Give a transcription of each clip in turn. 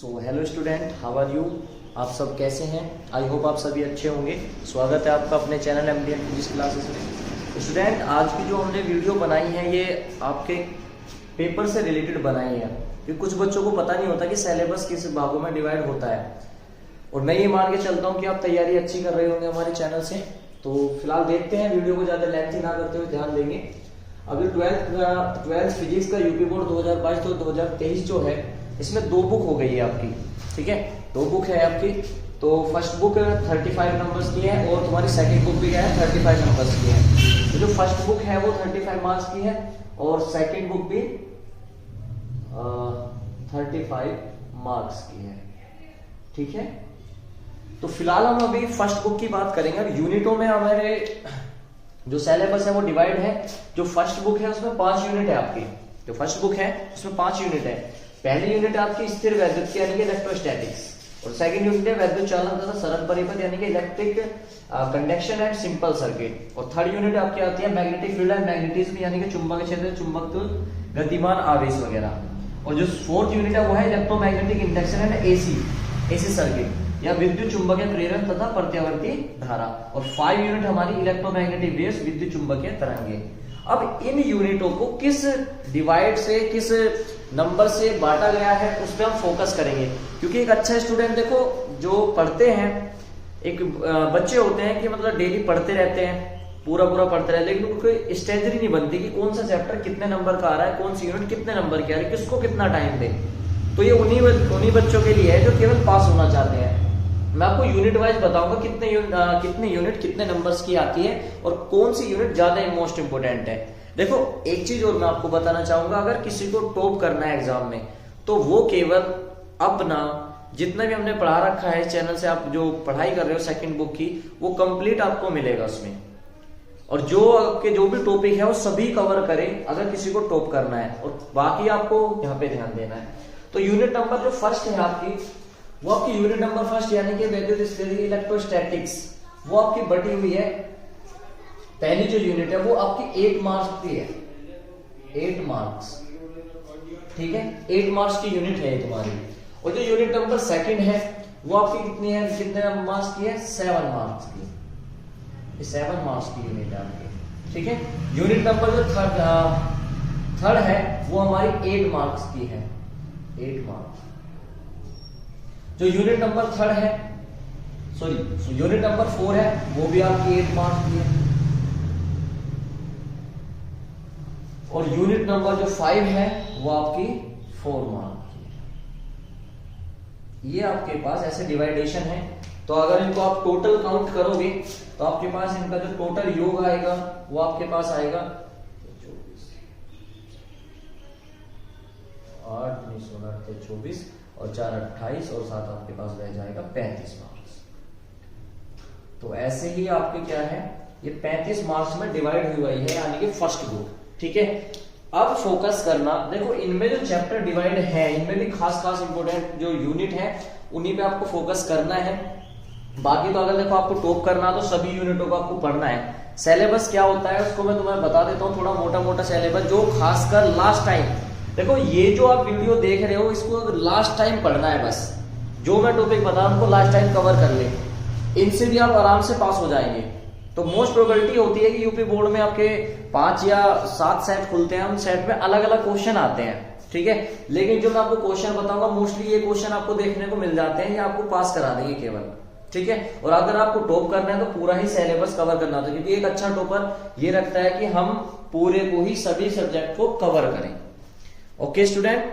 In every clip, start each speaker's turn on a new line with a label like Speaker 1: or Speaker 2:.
Speaker 1: So hello student, how are you. आप सब कैसे हैं? आई होप आप सभी अच्छे होंगे। स्वागत है आपका अपने चैनल MDN फिजिक्स क्लासेस में। स्टूडेंट, आज की जो हमने वीडियो बनाई है ये आपके पेपर से रिलेटेड बनाई है, क्योंकि कुछ बच्चों को पता नहीं होता कि सिलेबस किस भागों में डिवाइड होता है। और मैं ये मान के चलता हूँ कि आप तैयारी अच्छी कर रहे होंगे हमारे चैनल से। तो फिलहाल देखते हैं, वीडियो को ज़्यादा लेंथी ना करते हुए ध्यान देंगे। अभी ट्वेल्थ फिजिक्स का यूपी बोर्ड 2022 तो 2023 जो है, इसमें 2 बुक हो गई है आपकी। ठीक है, 2 बुक है आपकी। तो फर्स्ट बुक 35 नंबर्स की है और तुम्हारी सेकंड बुक भी है 35 नंबर्स की है। तो जो फर्स्ट बुक है वो 35 मार्क्स की है और सेकंड बुक भी 35 मार्क्स की है। ठीक है, तो फिलहाल हम अभी फर्स्ट बुक की बात करेंगे। अब यूनिटों में हमारे जो सिलेबस है वो डिवाइड है। जो फर्स्ट बुक है उसमें 5 यूनिट है आपकी। जो फर्स्ट बुक है उसमें 5 यूनिट है। पहली यूनिट आपकी स्थिर वैद्युत की यानी कि इलेक्ट्रोस्टैटिक्स, और सेकंड यूनिट है वैद्युत चालन तथा सरल परिपथ यानी कि electric conduction and simple circuit, और थर्ड यूनिट आपकी आती है मैग्नेटिक फील्ड एंड मैग्नेटिज्म यानी कि चुंबकीय क्षेत्र, चुंबकत्व, गतिमान आवेश वगैरह। और जो फोर्थ यूनिट है वो है electromagnetic induction and AC circuit या विद्युत चुंबकीय प्रेरण तथा प्रत्यावर्ती धारा। और 5 यूनिट हमारी इलेक्ट्रोमैग्नेटिक वेव्स, विद्युत चुंबकीय तरंगे। अब इन यूनिटों को किस डिवाइड से, किस नंबर से बांटा गया है उस पर हम फोकस करेंगे। क्योंकि एक अच्छा स्टूडेंट देखो जो पढ़ते हैं, एक बच्चे होते हैं कि मतलब डेली पढ़ते रहते हैं, पूरा पढ़ते रहते हैं, लेकिन उनको स्ट्रेटजी नहीं बनती कि कौन सा चैप्टर कितने नंबर का आ रहा है, कौन सी यूनिट कितने नंबर की आ रही है, किसको कितना टाइम दे। तो ये उन्हीं बच्चों के लिए है जो केवल पास होना चाहते हैं। मैं आपको यूनिट वाइज बताऊंगा कितने यूनिट कितने नंबर्स की आती है और कौन सी यूनिट ज्यादा मोस्ट इंपोर्टेंट है। देखो, एक चीज और मैं आपको बताना चाहूंगा, अगर किसी को टॉप करना है एग्जाम में तो वो केवल अपना जितना भी हमने पढ़ा रखा है चैनल से, आप जो पढ़ाई कर रहे हो सेकंड बुक की, वो कंप्लीट आपको मिलेगा उसमें। और जो आपके जो भी टॉपिक है वो सभी कवर करें अगर किसी को टॉप करना है, और बाकी आपको यहाँ पे ध्यान देना है। तो यूनिट नंबर जो फर्स्ट है आपकी, वो आपकी यूनिट नंबर फर्स्ट यानी कि वैद्युत स्थिति इलेक्ट्रोस्टैटिक्स, वो आपकी बटी हुई है। पहली जो यूनिट है वो आपकी 8 मार्क्स की है, 8 मार्क्स। ठीक है, 8 मार्क्स की यूनिट है तुम्हारी। और जो यूनिट नंबर सेकंड है वो आपकी कितनी है, कितने मार्क्स की है, 7 मार्क्स की। ये 7 मार्क्स की यूनिट है आपकी। ठीक है, यूनिट नंबर जो थर्ड है वो हमारी 8 मार्क्स की है, 8 मार्क्स। जो यूनिट नंबर थर्ड है, सॉरी यूनिट नंबर 4 है, वो भी आपकी 8 मार्क्स की है। और यूनिट नंबर जो 5 है वो आपकी 4 मार्क्स की है। ये आपके पास ऐसे डिवाइडेशन है। तो अगर इनको आप टोटल काउंट करोगे तो आपके पास इनका जो टोटल योग आएगा वो आपके पास आएगा 8 19 16 24 और 4 28 और 7 आपके पास रह जाएगा 35 मार्क्स। तो ऐसे ही आपके क्या है, ये 35 मार्क्स में डिवाइड हुई है यानी कि फर्स्ट बुक। ठीक है, अब फोकस करना, देखो इनमें जो चैप्टर डिवाइड है इनमें भी खास इंपोर्टेंट जो यूनिट है उन्हीं पे आपको फोकस करना है। बाकी तो अगर देखो आपको टॉप करना तो सभी यूनिटों को आपको पढ़ना है। सिलेबस क्या होता है उसको मैं तुम्हें बता देता हूँ, थोड़ा मोटा सिलेबस जो खासकर लास्ट टाइम, देखो ये जो आप वीडियो देख रहे हो इसको लास्ट टाइम पढ़ना है। बस जो मैं टॉपिक बता रहा हूं लास्ट टाइम कवर कर ले, इनसे भी आप आराम से पास हो जाएंगे। तो मोस्ट प्रोबेबिलिटी होती है कि यूपी बोर्ड में आपके 5 या 7 सेट खुलते हैं, उन सेट में अलग अलग क्वेश्चन आते हैं। ठीक है, लेकिन जो मैं आपको क्वेश्चन बताऊंगा मोस्टली ये क्वेश्चन आपको देखने को मिल जाते हैं, ये आपको पास करा देंगे केवल। ठीक है, और अगर आपको टॉप करना है तो पूरा ही सिलेबस कवर करना होता है, क्योंकि एक अच्छा टॉपर ये रखता है कि हम पूरे को ही सभी सब्जेक्ट को कवर करें। ओके स्टूडेंट,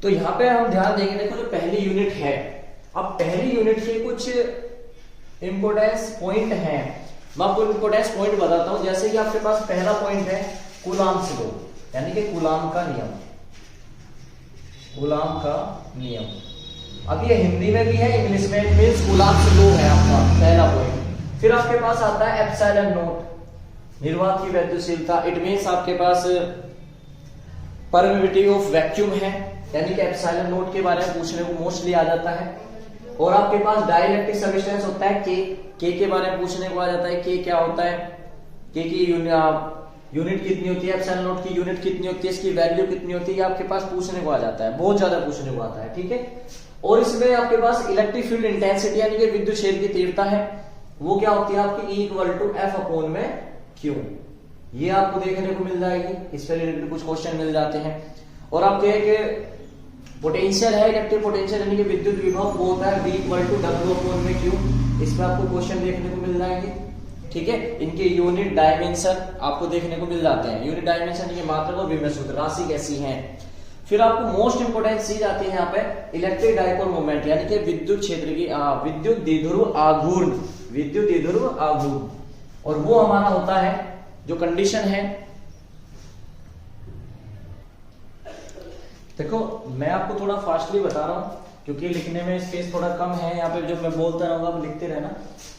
Speaker 1: तो यहां पे हम ध्यान देंगे। देखो जो पहली यूनिट है, अब पहली यूनिट के कुछ इंपोर्टेंस पॉइंट हैं, मैं आपको इंपोर्टेंस पॉइंट बताता हूं। जैसे कि आपके पास पहला पॉइंट है कूलाम्स लॉ यानी कि कूलाम का नियम, कूलाम का नियम। अब ये हिंदी में भी है, इंग्लिश में मींस कूलाम्स लॉ है आपका पहला पॉइंट। फिर आपके पास आता है एप्सिलॉन नोट, निर्वात की वैद्युतशीलता। इट मींस आपके पास परमिटिविटी ऑफ वैक्यूम है, यानी कि एप्सिलॉन नोट के बारे में पूछने को मोस्टली आ जाता है। और आपके पास डाइलेक्ट्रिक सब्सटेंस होता है के के बारे में पूछने को आ जाता है। के क्या होता है, के की यूनिट कितनी होती है, एप्सिलॉन नॉट की यूनिट कितनी होती है, इसकी वैल्यू कितनी होती है, ये आपके पास पूछने को आ जाता है, बहुत ज्यादा पूछने को आता है, ठीक है। और इसमें आपके पास इलेक्ट्रिक फील्ड इंटेंसिटी यानी कि विद्युत क्षेत्र की तीव्रता है, वो क्या होती है आपकी E equal to F upon में क्यू, ये आपको देखने को मिल जाएगी, इस पर रिलेटेड कुछ क्वेश्चन मिल जाते हैं। और आपके एक पोटेंशियल है, इलेक्ट्रिक पोटेंशियल यानी कि विद्युत विभव, वो होता है V equal to W upon में क्यू, इस पर आपको क्वेश्चन देखने को मिल जाएंगे, ठीक है। इनके यूनिट डायमेंशन आपको देखने को मिल जाते हैं, यूनिट डायमेंशन की मात्रा और विभव सूत्र राशि कैसी है। फिर आपको मोस्ट इंपोर्टेंट चीज आती है यहाँ पे इलेक्ट्रिक डाइपोल मोमेंट यानी कि विद्युत क्षेत्र की विद्युत द्विध्रुव आघूर्ण, विद्युत द्विध्रुव आघूर्ण, और वो हमारा होता है जो कंडीशन है। देखो मैं आपको थोड़ा फास्टली बता रहा हूं क्योंकि लिखने में स्पेस थोड़ा कम है, यहाँ पे जब मैं बोलता रहूंगा आप लिखते रहना।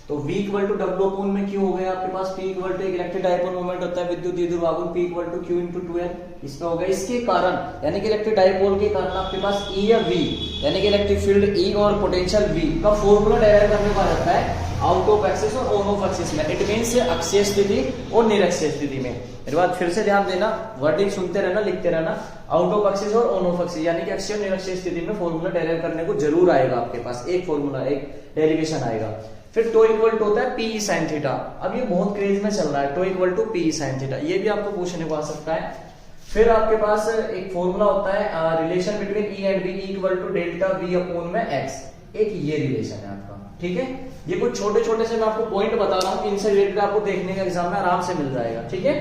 Speaker 1: तो V equal to W upon में क्यू हो गया आपके पास, P equal to electric dipole moment होता है विद्युत द्विध्रुव आघूर्ण, P equal to Q into 2N, इसमें हो गया। इसके कारण यानी कि इलेक्ट्रिक डाइपोल के कारण आपके पास E या V यानी कि इलेक्ट्रिक फील्ड E और पोटेंशियल V का फॉर्मूला डेराइव करने का रहता है आउट ऑफ एक्सिस और ऑन ऑफ एक्सिस में, इट मींस अक्षीय स्थिति और निरक्षीय स्थिति में। मेरी बात फिर से ध्यान देना, वर्डिंग सुनते रहना, लिखते रहना, आउट ऑफ एक्सिस और ऑन ऑफ एक्सिस यानी कि अक्षीय और निरक्षीय स्थिति में फॉर्मूला डेराइव करने को जरूर आएगा आपके पास, एक फॉर्मूला एक डेरिवेशन आएगा। फिर टो इक्वल टू होता है पी साइन थीटा, अब ये बहुत क्रेज में चल रहा है, tau equal to P sine theta, ये भी आपको पूछने को आ सकता है। फिर आपके पास एक फॉर्मूला होता है relation between E and B equal to delta V upon में एक्स, एक ये रिलेशन है आपका, ठीक है। ये कुछ छोटे छोटे से मैं आपको पॉइंट बता रहा हूँ, इनसे रिलेटेड आपको देखने का एग्जाम में आराम से मिल जाएगा, ठीक है।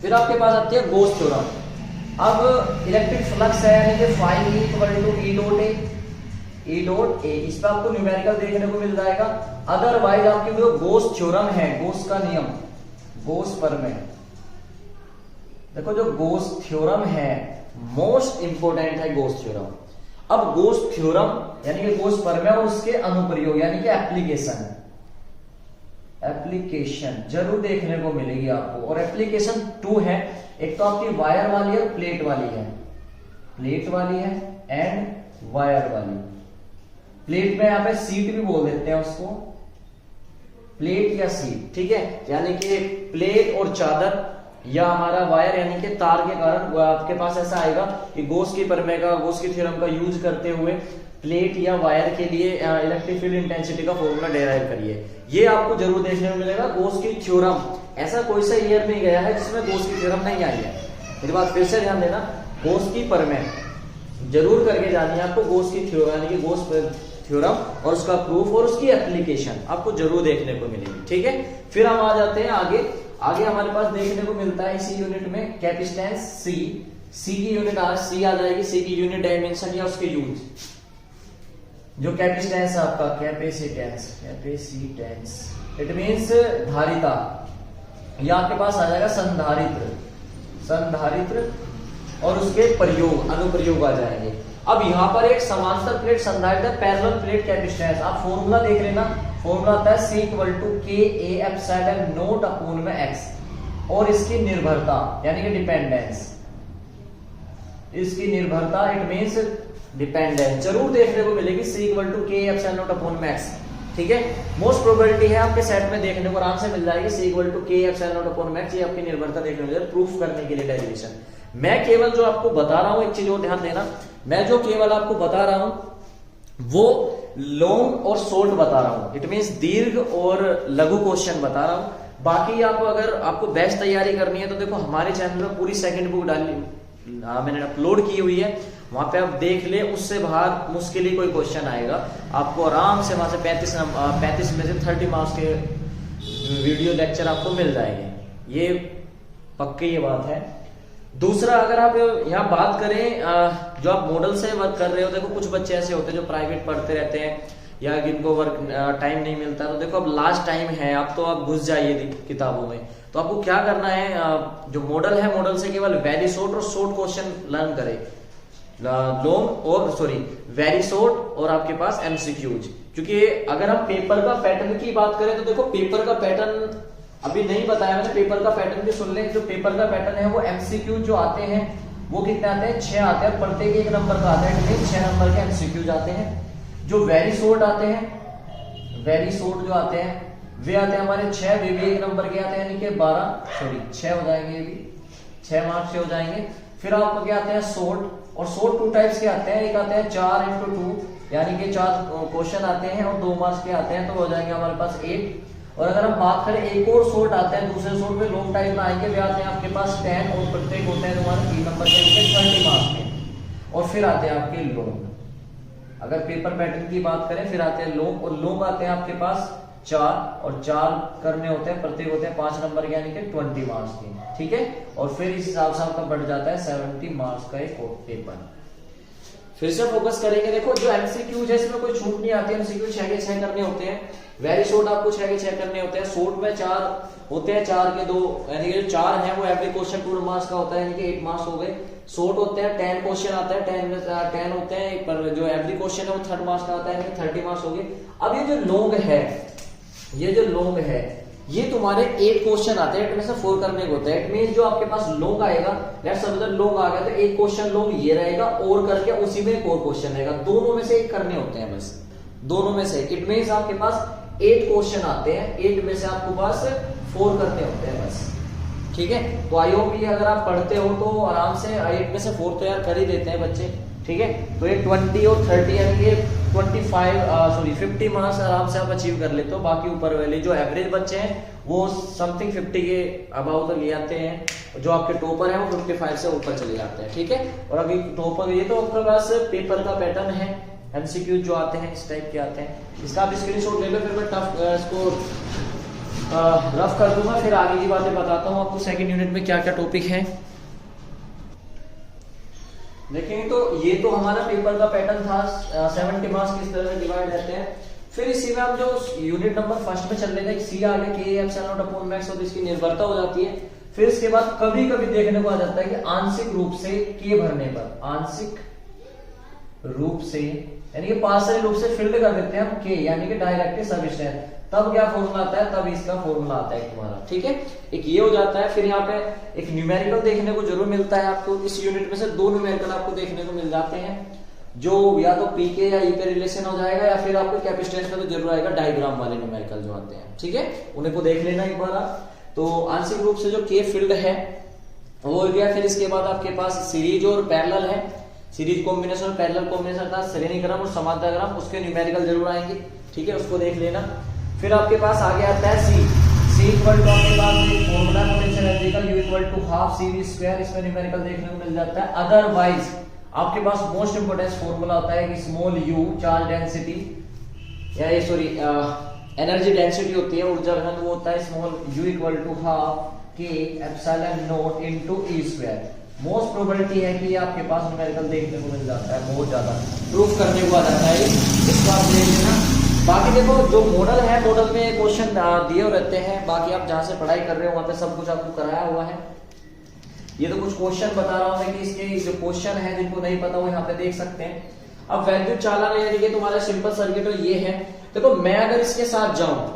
Speaker 1: फिर आपके पास आती है गोस थ्योरम। अब इलेक्ट्रिक फ्लक्स है यानी कि phi equal to E dot A, E dot A, इस पर आपको न्यूमेरिकल देखने को मिल जाएगा। अदरवाइज आपकी जो गोस थ्योरम है, गोस का नियम, गोस प्रमेय, देखो जो गोस थ्योरम है मोस्ट इंपोर्टेंट है गोस थ्योरम। अब गोस थ्योरम यानी कि गोस प्रमेय और उसके अनुप्रयोग यानी कि एप्लीकेशन, एप्लीकेशन जरूर देखने को मिलेगी आपको। और एप्लीकेशन 2 है, एक तो आपकी वायर वाली है, प्लेट वाली है, प्लेट वाली है एंड वायर वाली। प्लेट में यहाँ पे सीट भी बोल देते हैं उसको, प्लेट या सीट, ठीक है। यानी कि प्लेट और चादर या हमारा वायर यानी कि तार के कारण आपके पास ऐसा आएगा कि गोस की प्रमेय का, गोस की थ्योरम का यूज करते हुए प्लेट या वायर के लिए इलेक्ट्रिक फील्ड इंटेंसिटी का फॉर्मूला डेराइव करिए, ये आपको जरूर देखने को मिलेगा। गोस की थ्योरम ऐसा कोई सा ईयर नहीं गया है जिसमें गोस की थ्योरम नहीं आई है। मेरी बात फिर से ध्यान देना, गोस की प्रमेय जरूर करके जानी है आपको, गोस की थ्योरम यानी कि गोस थ्योरम और उसका प्रूफ और उसकी एप्लीकेशन आपको जरूर देखने को मिलेगी, ठीक है। फिर हम आ जाते हैं आगे। आगे हमारे पास देखने को मिलता है इसी यूनिट में कैपेसिटेंस सी, सी की यूनिट सी आ जाएगी, सी की यूनिट डायमेंशन या उसके यूज। जो कैपेसिटेंस है आपका, कैपेसिटेंस, कैपेसिटेंस इट मींस धारिता, या आपके पास आ जाएगा संधारित्र, संधारित्र और उसके प्रयोग, अनुप्रयोग आ जाएंगे। अब यहां पर एक समांतर प्लेट संधारित्र, पैरेलल प्लेट कैपेसिटेंस, आप फॉर्मूला देख लेना, फॉर्मूला आता है C इक्वल टू के ए एप्सिलॉन नॉट अपॉन में एक्स, और इसकी निर्भरता यानी कि डिपेंडेंस, इसकी निर्भरता इट मींस डिपेंडेंस जरूर देखने को मिलेगी, C इक्वल टू के एप्सिलॉन नॉट अपॉन में एक्स, ठीक है। मोस्ट प्रोबेबिलिटी है आपके सेट में देखने को आराम से मिल जाएगी, C इक्वल टू के एप्सिलॉन नॉट अपॉन में एक्स, ये आपकी निर्भरता देखने को मिलेगी प्रूफ करने के लिए डेरिवेशन। मैं केवल जो आपको बता रहा हूं, एक चीज और ध्यान देना, मैं जो केवल आपको बता रहा हूं वो लॉन्ग और शॉर्ट बता रहा हूं, इट मींस दीर्घ और लघु क्वेश्चन बता रहा हूं। बाकी आप अगर आपको बेस्ट तैयारी करनी है तो देखो हमारे चैनल में पूरी सेकंड बुक डाली मैंने अपलोड की हुई है, वहां पे आप देख ले, उससे बाहर मुश्किल ही कोई क्वेश्चन आएगा, आपको आराम से वहां से 35 में से 30 मार्क्स के वीडियो लेक्चर आपको मिल जाएंगे, ये पक्की ये बात है। दूसरा अगर आप यहाँ बात करें जो आप मॉडल से वर्क कर रहे हो, देखो कुछ बच्चे ऐसे होते हैं जो प्राइवेट पढ़ते रहते हैं या जिनको वर्क टाइम नहीं मिलता, तो देखो अब लास्ट टाइम है, आप तो आप घुस जाइए किताबों में। तो आपको क्या करना है, जो मॉडल है मॉडल से केवल वेरी शॉर्ट और शॉर्ट क्वेश्चन लर्न करें, लॉन्ग और सॉरी वेरी शॉर्ट और आपके पास एमसीक्यूज। क्योंकि अगर हम पेपर का पैटर्न की बात करें तो देखो पेपर का पैटर्न अभी नहीं बताया मैंने, पेपर का पैटर्न भी सुन लें। जो पेपर का पैटर्न है वो एमसीक्यू जो आते हैं वो कितने आते हैं, 6 आते हैं, प्रत्येक 1 नंबर का आता है, 6 नंबर के एमसीक्यूज आते हैं। जो वेरी शॉर्ट आते हैं, वेरी शॉर्ट जो आते हैं वे आते हैं हमारे 6, वे भी 1 नंबर के आते हैं, यानी कि 6 हो जाएंगे, ये भी 6 मार्क्स के हो जाएंगे। फिर आपको क्या आते हैं शॉर्ट, और शॉर्ट 2 टाइप्स के आते हैं, एक आते हैं 4 × 2 यानी कि 4 क्वेश्चन आते हैं और 2 मार्क्स के आते हैं, तो हो जाएंगे हमारे पास 8। और अगर हम बात करें एक और शॉर्ट आते हैं, दूसरे शॉर्ट में लॉन्ग टाइम में आएंगे, वे आते हैं आपके पास 10 और प्रत्येक होते हैं तुम्हारे 3 नंबर के, 30 मार्क्स के। और फिर आते हैं आपके लॉन्ग, अगर पेपर पैटर्न की बात करें फिर आते हैं लॉन्ग, और लॉन्ग आते हैं आपके पास 4 और 4 करने होते हैं, प्रत्येक होते हैं 5 नंबर के, यानी कि 20 मार्क्स के, ठीक है। और फिर इस हिसाब से आपका बढ़ जाता है 70 मार्क्स का एक पेपर। फिर से फोकस करेंगे, देखो जो एमसीक्यू है इसमें कोई छूट नहीं आती, एमसीक्यू 6 के 6 करने होते हैं, वेरी शॉर्ट आपको 6 के 6 करने होते हैं, शॉर्ट में 4 होते हैं, 4 के 2 यानी कि जो 4 है वो एवरी क्वेश्चन 2 मार्क्स का होता है, यानी कि 8 मार्क्स हो गए। शॉर्ट होते हैं 10 क्वेश्चन आता है, 10 होते हैं, पर जो एवरी क्वेश्चन है वो 3 मार्क्स का आता है, यानी कि 30 मार्क्स हो गए। अब ये जो लॉन्ग है, ये जो लॉन्ग है ये तुम्हारे 8 क्वेश्चन आते हैं, 8 में से 4 करने को होता है। इट मींस जो आपके पास लॉन्ग आएगा, लेट्स सपोज लॉन्ग आ गया तो एक क्वेश्चन लॉन्ग ये रहेगा और करके उसी में एक और क्वेश्चन रहेगा, दोनों में से एक करने होते हैं बस, दोनों में से। इट मींस आपके पास 8 क्वेश्चन आते हैं, 8 में से आपके पास 4 करने होते हैं बस, ठीक है। तो आई होप ये अगर आप पढ़ते हो तो आराम से 8 में से 4 तो यार कर ही देते हैं बच्चे, ठीक है। तो ये 20 और 30 यानी कि 50 मार्क्स आराम से आप अचीव कर लेते हो। बाकी ऊपर वाले जो एवरेज बच्चे हैं वो समथिंग 50 के अबाउट ले आते हैं, जो आपके टॉपर हैं वो 55 से ऊपर चले जाते हैं, ठीक है। और अभी टॉपर ये तो आपके पास पेपर का पैटर्न है, एमसीक्यू जो आते हैं इस टाइप के आते हैं। इसका आप स्क्रीनशॉट ले लो, फिर मैं टफ इसको रफ कर दूंगा, फिर आगे की बातें बताता हूँ आपको सेकंड यूनिट में क्या क्या टॉपिक है। देखेंगे तो ये तो हमारा पेपर का पैटर्न था, 70 मार्क्स किस तरह से डिवाइड रहते हैं। फिर इसी में हम जो यूनिट नंबर फर्स्ट में चल रहे थे, सी आ गया के एप्सिलॉन नॉट अपॉन मैक्स, और इसकी निर्भरता हो जाती है। फिर इसके बाद कभी कभी देखने को आ जाता है कि आंशिक रूप से के भरने पर, आंशिक रूप से यानी कि पार्शियल रूप से फिल्ड कर देते हैं हम के, यानी कि डायरेक्ट सबस्टेंस, तब क्या फॉर्मूला आता है, तब इसका फॉर्मूला आता है तुम्हारा, ठीक है। एक ये हो जाता है। फिर यहाँ पे एक न्यूमेरिकल देखने को जरूर मिलता है आपको, इस यूनिट में से 2 न्यूमेरिकल आपको देखने को मिल जाते हैं, जो या तो पी के या ई पे रिलेशन हो जाएगा, या फिर आपको कैपेसिटेंस में तो जरूर आएगा डायग्राम वाले न्यूमेरिकल जो आते हैं, ठीक है, उन्हें को देख लेना एक बार। तो आंशिक रूप से जो के फील्ड है वो हो गया। फिर इसके बाद आपके पास सीरीज और पैरेलल है, सीरीज कॉम्बिनेशन और पैरेलल कॉम्बिनेशन अर्थात श्रेणी क्रम और समांतर क्रम, उसके न्यूमेरिकल जरूर आएंगे, ठीक है, उसको देख लेना। फिर आपके पास आगे आता है सी इक्वल टू आपके पास एक फॉर्मूला पोटेंशियल एनर्जी का, U equal to half C V square, इसमें न्यूमेरिकल देखने को मिल जाता है। अदरवाइज आपके पास मोस्ट इंपोर्टेंट फॉर्मूला होता है कि स्मॉल यू चार्ज डेंसिटी, या ये सॉरी एनर्जी डेंसिटी होती है, ऊर्जा घनत्व, वो होता है small u equal to half के epsilon nought into E square. Most probability है कि आपके पास न्यूमेरिकल देखने को मिल जाता है, बहुत ज्यादा प्रूफ करने को आ जाता है, इसको आप देख लेना। बाकी देखो जो मॉडल है, मॉडल में क्वेश्चन दिए रहते हैं, बाकी आप जहां से पढ़ाई कर रहे हो वहां पे सब कुछ आपको कराया हुआ है। ये तो कुछ क्वेश्चन बता रहा हूं मैं कि इसके जो क्वेश्चन है जिनको नहीं पता वो यहाँ पे देख सकते हैं। अब वैद्युत चालन यानी कि तुम्हारा सिंपल सर्किट ये है। देखो मैं अगर इसके साथ जाऊं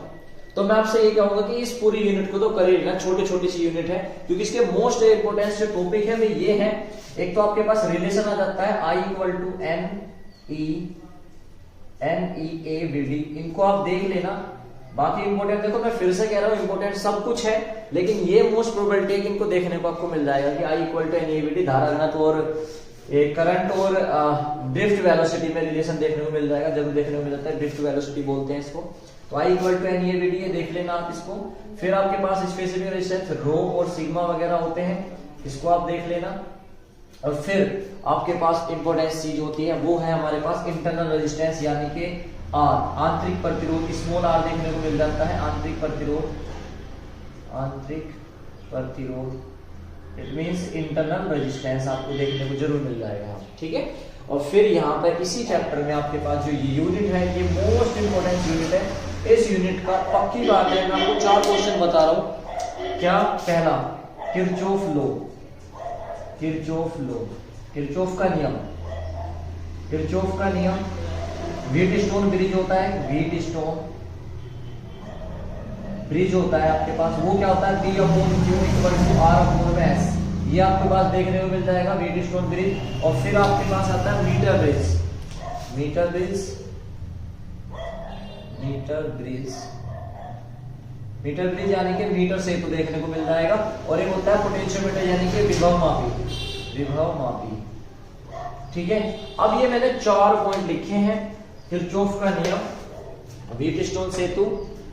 Speaker 1: तो मैं आपसे ये कहूंगा कि इस पूरी यूनिट को तो कर ही लेना, छोटी छोटी सी यूनिट है, क्योंकि इसके मोस्ट इंपोर्टेंट जो टॉपिक है वो ये है। एक तो आपके पास रिलेशन आ जाता है I equal to N E A V D, इनको आप देख लेना। बाकी इंपोर्टेंट देखो मैं फिर से कह रहा हूँ इंपोर्टेंट सब कुछ है, लेकिन ये मोस्ट प्रोबेबिलिटी है कि इनको देखने को आपको मिल जाएगा कि I equal to N E V D, धारा घनत्व और करंट और ड्रिफ्ट वेलोसिटी में रिलेशन देखने को मिल जाएगा, जरूर देखने को मिल जाता है, ड्रिफ्ट वेलोसिटी बोलते हैं इसको। तो I equal to N E V D देख लेना आप इसको। फिर आपके पास स्पेसिफिक रेजिस्टेंस रो और सिग्मा वगैरह होते हैं, इसको आप देख लेना। और फिर आपके पास इंपोर्टेंस चीज होती है वो है हमारे पास इंटरनल रेजिस्टेंस यानी कि आर, आंतरिक प्रतिरोध, स्मॉल आर देखने को मिल जाता है, आंतरिक प्रतिरोध, आंतरिक प्रतिरोध इट मींस इंटरनल रेजिस्टेंस आपको देखने को जरूर मिल जाएगा, ठीक है। और फिर यहाँ पर इसी चैप्टर में आपके पास जो ये यूनिट है ये मोस्ट इंपोर्टेंट यूनिट है। इस यूनिट का पक्की बात है, मैं आपको 4 क्वेश्चन बता रहा हूं। क्या? पहला Kirchhoff law, Kirchhoff law, Kirchhoff का नियम, किरचॉफ का नियम। व्हीट स्टोन ब्रिज होता है, व्हीट स्टोन ब्रिज होता है आपके पास, वो क्या होता है P upon Q equal to R upon S, ये आपके पास देखने को मिल जाएगा व्हीट स्टोन ब्रिज। और फिर आपके पास आता है metre bridge, metre bridge, metre bridge metre bridge यानी कि मीटर सेतु देखने को मिल जाएगा। और एक होता है पोटेंशियोमीटर यानी कि विभव मापी। ठीक है, अब ये मैंने 4 पॉइंट लिखे हैं। किरचॉफ का नियम, व्हीटस्टोन सेतु,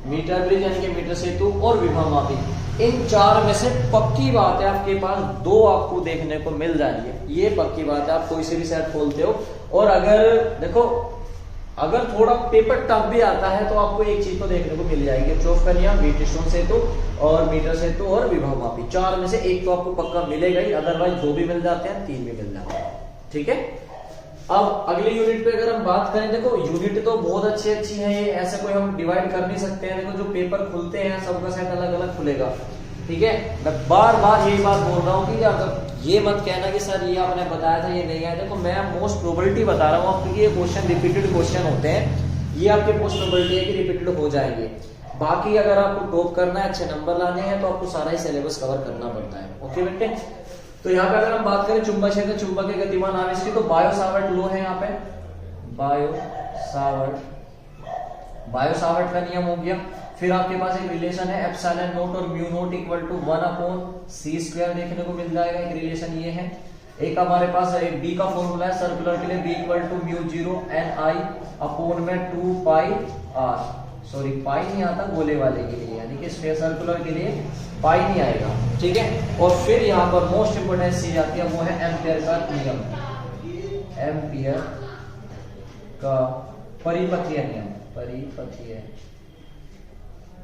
Speaker 1: मीटर ब्रिज यानी कि मीटर सेतु और विभव मापी, इन 4 में से पक्की बात है आपके पास 2 आपको देखने को मिल जाएंगे। ये पक्की बात है, आप कोई से भी सेट खोलते हो। और अगर देखो, अगर थोड़ा पेपर टफ भी आता है तो आपको एक चीज तो देखने को मिल जाएगी, किरचॉफ का नियम, व्हीटस्टोन सेतु और मीटर सेतु और विभव मापी। 4 में से एक तो आपको पक्का मिलेगा ही, अदरवाइज 2 भी मिल जाते हैं, 3 भी मिल जाते हैं। ठीक है, अब अगले यूनिट पे अगर हम बात करें, देखो यूनिट तो बहुत अच्छी है ये, ऐसे कोई हम डिवाइड कर नहीं सकते हैं। देखो जो पेपर खुलते हैं सबका सेट अलग अलग खुलेगा। ठीक है, मैं बार बार यही बात बोल रहा हूँ कि अगर ये मत कहना कि सर ये आपने बताया था ये नहीं आया। देखो मैं मोस्ट प्रोबेबिलिटी बता रहा हूँ आपको कि ये क्वेश्चन रिपीटेड क्वेश्चन होते हैं, ये आपके मोस्ट प्रोबेबिलिटी है कि रिपीटेड हो जाएंगे। बाकी अगर आपको टॉप करना है, अच्छे नंबर लाने हैं, तो आपको सारा ही सिलेबस कवर करना पड़ता है। ओके बेटे, तो यहाँ पे अगर हम बात करें चुंबक क्षेत्र, चुंबकीय गतिमान आवेश की, तो बायो-सावर्ट लॉ है यहाँ पे, बायो-सावर्ट का नियम हो गया। फिर आपके पास एक रिलेशन है एप्सिलॉन नॉट और mu naught equal to 1/c² देखने को मिल जाएगा, एक रिलेशन ये है। एक हमारे पास एक बी का फॉर्मूला है सर्कुलर के लिए, b equal to μ0 ni/2πr, sorry pi नहीं आता गोले वाले के लिए, यानी कि स्फीयर सर्कुलर के लिए पाई नहीं आएगा। ठीक है, और फिर यहाँ पर मोस्ट इंपोर्टेंट चीज आती है, वो है एम्पियर का नियम, एम्पियर का परिपथीय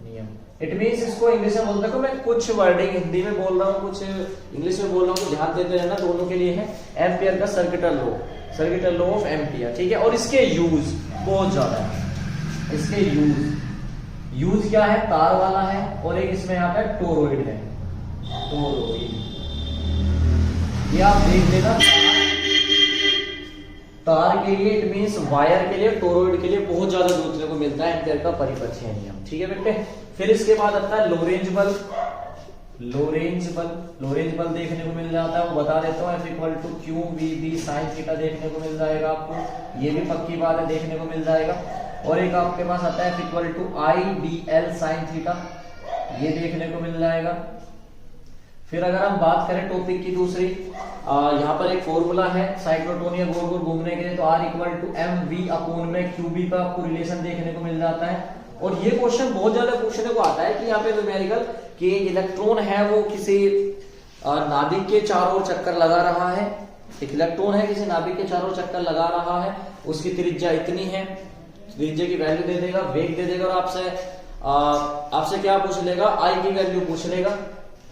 Speaker 1: नियम। इट मींस इसको इंग्लिश में बोलते हैं, मैं कुछ वर्डिंग हिंदी में बोल रहा हूँ, कुछ इंग्लिश में बोल रहा हूँ, तो ध्यान देते रहना, दोनों के लिए है। एम्पियर का सर्किटल लॉ ऑफ एम्पियर। ठीक है, और इसके यूज बहुत ज्यादा है। इसके यूज क्या है, तार वाला है, और एक इसमें यहाँ पे टोरॉइड है, ये आप देख लेना। तार के लिए इट मींस वायर के लिए, टोरॉइड के लिए बहुत ज्यादा देखने को मिलता है एम्पियर का परिपथीय नियम। ठीक है बेटे, फिर इसके बाद आता है लोरेंज बल देखने को मिल जाता है, वो बता देता हूँ, F equal to Q V B sine theta देखने को मिल जाएगा आपको, ये भी पक्की बात है, देखने को मिल जाएगा। और एक आपके पास आता है F equal to I D L sine theta, ये देखने को मिल जाएगा। फिर अगर हम बात करें टॉपिक की दूसरी, यहाँ पर एक फॉर्मूला है साइक्लोटोन या गोल गोल घूमने के लिए, तो R equal to M V upon में क्यू बी का आपको रिलेशन देखने को मिल जाता है। और ये क्वेश्चन बहुत ज्यादा पूछने को आता है कि यहाँ पे न्यूमेरिकल कि इलेक्ट्रॉन है वो किसी नाभिक के चारों ओर चक्कर लगा रहा है, एक इलेक्ट्रॉन है किसी नाभिक के चारों ओर चक्कर लगा रहा है, उसकी त्रिज्या इतनी है, त्रिज्या की वैल्यू दे देगा, वेग दे देगा, और आपसे क्या पूछ लेगा, आई की वैल्यू पूछ लेगा,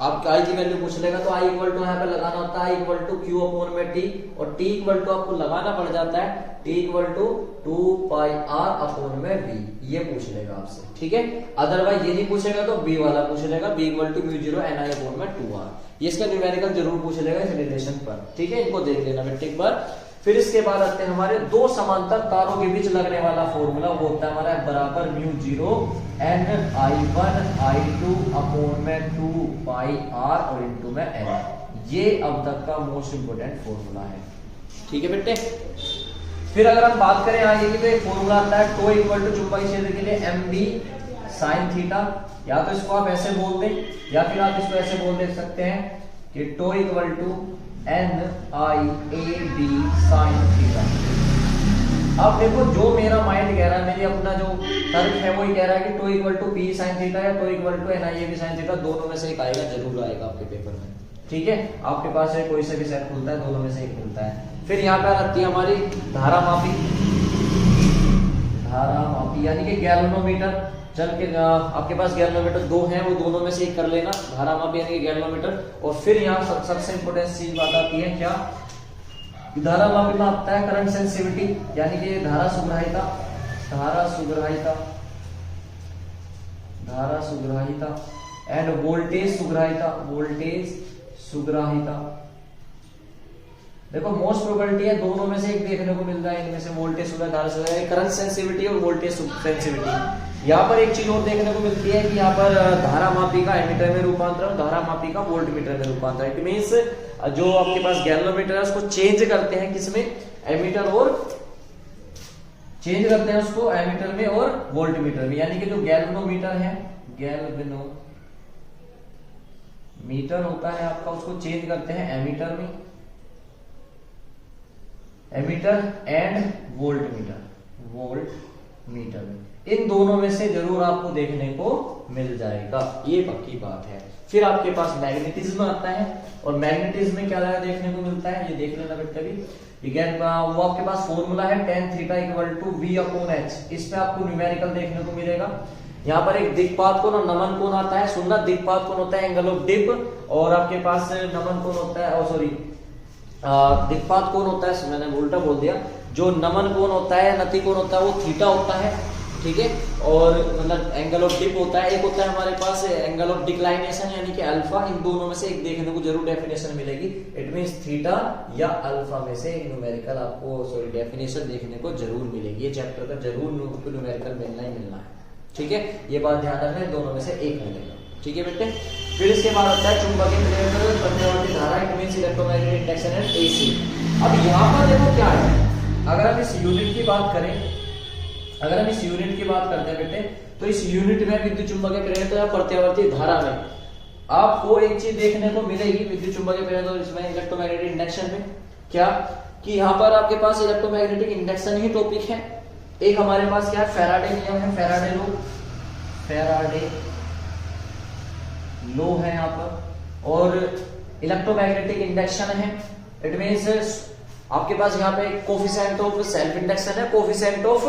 Speaker 1: आपका आई की वैल्यू पूछ लेगा। तो आई इक्वल टू यहाँ पे लगाना होता है इक्वल टू क्यू अपॉन में टी, और टी इक्वल टू आपको लगाना पड़ जाता है T equal to 2πr upon में बी, ये पूछ लेगा आपसे। ठीक है, अदरवाइज ये नहीं पूछेगा तो बी वाला पूछ लेगा, B equal to μ0 ni upon में 2r, ये इसका न्यूमेरिकल जरूर पूछ लेगा इस रिलेशन पर। ठीक है, इनको देख लेना बेटे एक बार। फिर इसके बाद आते हैं हमारे दो समांतर तारों के बीच लगने वाला फॉर्मूला, वो होता है हमारा बराबर μ0 ni1 i2 अपॉन में 2πr और इनटू में n, ये अब तक का मोस्ट इंपोर्टेंट फॉर्मूला है। ठीक है बेटे, फिर अगर हम बात करें आगे की, तो एक फॉर्मूला आता है टो इक्वल टू चुंबकीय क्षेत्र के लिए mb sin थीटा, या तो इसको आप ऐसे बोल दें या फिर आप इसको ऐसे बोल दे सकते हैं कि tau equal to NIAB sin theta. अब देखो जो मेरा माइंड कह रहा है, मेरी अपना जो तर्क है वो ही कह रहा है कि tau equal to P sin theta या tau equal to NIAB sin theta, दोनों में से एक आएगा, जरूर आएगा आपके पेपर में। ठीक है, आपके पास है कोई से भी सेट खुलता है, दोनों में से एक मिलता है। फिर यहाँ पे आती है हमारी धारा मापी यानी कि गैल्वेनोमीटर। चल के आपके पास गैल्वेनोमीटर दो हैं, वो दोनों में से एक कर लेना, धारा मापी यानी कि गैल्वेनोमीटर। और फिर यहाँ सबसे इंपोर्टेंट चीज बात आती है क्या, धारा मापी में आता है करंट सेंसिटिविटी यानी कि धारा सुग्राहिता एंड वोल्टेज सुग्राहिता। देखो मोस्ट प्रोबेबिलिटी है दोनों में से एक देखने को मिल रहा है, इनमें से वोल्टेज सुग्राहिता, धारा सुग्राहिता, करंट सेंसिटिविटी और वोल्टेज सेंसिटिविटी। यहाँ पर एक चीज और देखने को मिलती है कि यहाँ पर धारा मापी का एमीटर में रूपांतरण, धारा मापी का वोल्ट मीटर में रूपांतरण। इट मींस जो आपके पास गैल्वेनोमीटर है उसको चेंज करते हैं किसमें, एमीटर और चेंज करते हैं उसको एमीटर में और वोल्ट मीटर में। यानी कि जो गैल्वेनोमीटर है गैल्वेनोमीटर होता है आपका, उसको चेंज करते हैं एमीटर में, एमीटर एंड वोल्ट मीटर में। इन दोनों में से जरूर आपको देखने को मिल जाएगा, ये पक्की बात है। फिर आपके पास मैग्नेटिज्म आता है, और मैग्नेटिज्म में क्या देखने को मिलता है ये देख लेना बेटा भी। वो आपके पास फॉर्मूला है tan theta equal to V/H। इस पे आपको न्यूमेरिकल देखने को मिलेगा। यहाँ पर एक दिक्पात कोण और नमन कोण आता है। सुनना, दिक्पात कोण होता है एंगल ऑफ डिप, और आपके पास नमन कोण होता है, सॉरी दिक्पात कोण होता है, मैंने उल्टा बोल दिया, जो नमन कोण होता है, नति कोण होता है, वो थीटा होता है, ठीक है। और मतलब एंगल ऑफ डिप होता है, एक होता है हमारे पास एंगल ऑफ डिक्लाइनेशन यानी कि अल्फा। इन दोनों में से एक देखने को जरूर डेफिनेशन मिलेगी। इट मींस थीटा या अल्फा में से एक न्यूमेरिकल आपको डेफिनेशन देखने को जरूर मिलेगी। ये चैप्टर का जरूर न्यूमेरिकल मिलना ही मिलना है, ठीक है। ये बात ध्यान रखना, दोनों में से एक मिलेगा, ठीक है बेटे। फिर इसके बाद आता है चुंबकीय प्रेरण प्रतिवर्ती धारा, it means electromagnetic induction and AC. अब यहाँ पर देखो क्या है, अगर हम इस यूनिट की बात करें, अगर हम इस यूनिट की बात करते हैं बेटे, तो इस यूनिट में विद्युत चुंबकीय प्रेरण या प्रत्यावर्ती धारा में आपको एक चीज देखने को मिलेगी विद्युत चुंबकीय प्रेरण और इसमें इलेक्ट्रोमैग्नेटिक इंडक्शन में, क्या कि यहाँ पर आपके पास इलेक्ट्रोमैग्नेटिक इंडक्शन ही टॉपिक है। एक हमारे पास क्या है, फैराडे नियम है, फैराडे लो है यहाँ पर, और इलेक्ट्रोमैग्नेटिक इंडक्शन है। इट मींस आपके पास यहाँ पे कोफिशिएंट ऑफ सेल्फ इंडक्शन है, कोफिशिएंट ऑफ